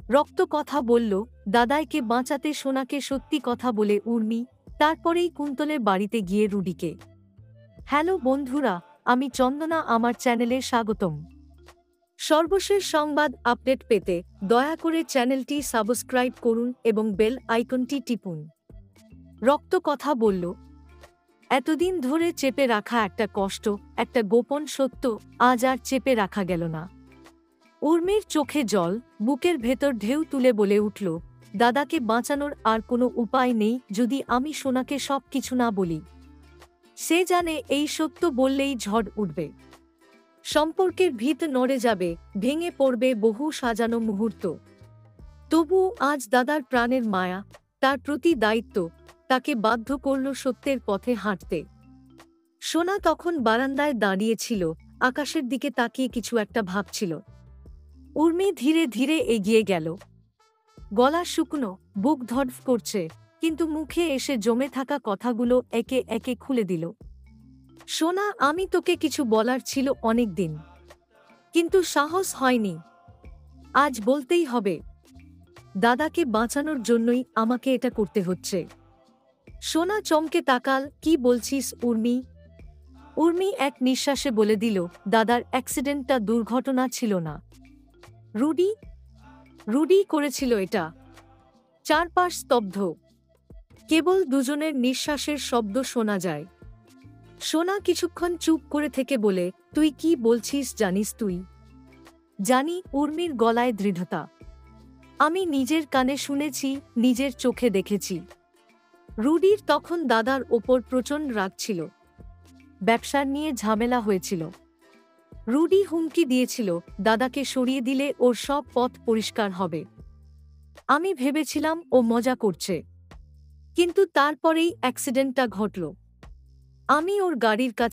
রক্ত কথা বলল, দাদাইকে বাঁচাতে সোনাকে সত্যি কথা বলে উর্মি, তারপরেই কুন্তলের বাড়িতে গিয়ে রুডিকে। হ্যালো বন্ধুরা, আমি চন্দনা, আমার চ্যানেলে স্বাগতম। সর্বশেষ সংবাদ আপডেট পেতে দয়া করে চ্যানেলটি সাবস্ক্রাইব করুন এবং বেল আইকনটি টিপুন। রক্ত কথা বলল, এতদিন ধরে চেপে রাখা একটা কষ্ট, একটা গোপন সত্য আজ আর চেপে রাখা গেল না। উর্মির চোখে জল, বুকের ভেতর ঢেউ তুলে বলে উঠল, দাদাকে বাঁচানোর আর কোনো উপায় নেই যদি আমি সোনাকে সব কিছু না বলি। সে জানে এই সত্য বললেই ঝড় উঠবে, সম্পর্কের ভিত নড়ে যাবে, ভেঙে পড়বে বহু সাজানো মুহূর্ত। তবু আজ দাদার প্রাণের মায়া, তার প্রতি দায়িত্ব তাকে বাধ্য করল সত্যের পথে হাঁটতে। সোনা তখন বারান্দায় দাঁড়িয়েছিল, আকাশের দিকে তাকিয়ে কিছু একটা ভাবছিল। উর্মি ধীরে ধীরে এগিয়ে গেল। গলা শুকনো, বুক ধড়ফ করছে, কিন্তু মুখে এসে জমে থাকা কথাগুলো একে একে খুলে দিল। সোনা, আমি তোকে কিছু বলার ছিল অনেক দিন, কিন্তু সাহস হয়নি। আজ বলতেই হবে। দাদাকে বাঁচানোর জন্যই আমাকে এটা করতে হচ্ছে। সোনা চমকে তাকাল, কি বলছিস উর্মি? উর্মি এক নিঃশ্বাসে বলে দিল, দাদার অ্যাক্সিডেন্টটা দুর্ঘটনা ছিল না। রুডি রুডি করেছিল এটা। চারপাশ স্তব্ধ, কেবল দুজনের নিঃশ্বাসের শব্দ শোনা যায়। সোনা কিছুক্ষণ চুপ করে থেকে বলে, তুই কি বলছিস জানিস তুই? জানি, উর্মির গলায় দৃঢ়তা। আমি নিজের কানে শুনেছি, নিজের চোখে দেখেছি। রুডির তখন দাদার ওপর প্রচণ্ড রাগ ছিল। ব্যবসার নিয়ে ঝামেলা হয়েছিল। রুডি হুমকি দিয়েছিল, দাদাকে সরিয়ে দিলে ওর সব পথ পরিষ্কার হবে। আমি ভেবেছিলাম ও মজা করছে, কিন্তু তারপরেই অ্যাক্সিডেন্টটা ঘটল। আমি ওর গাড়ির কাছে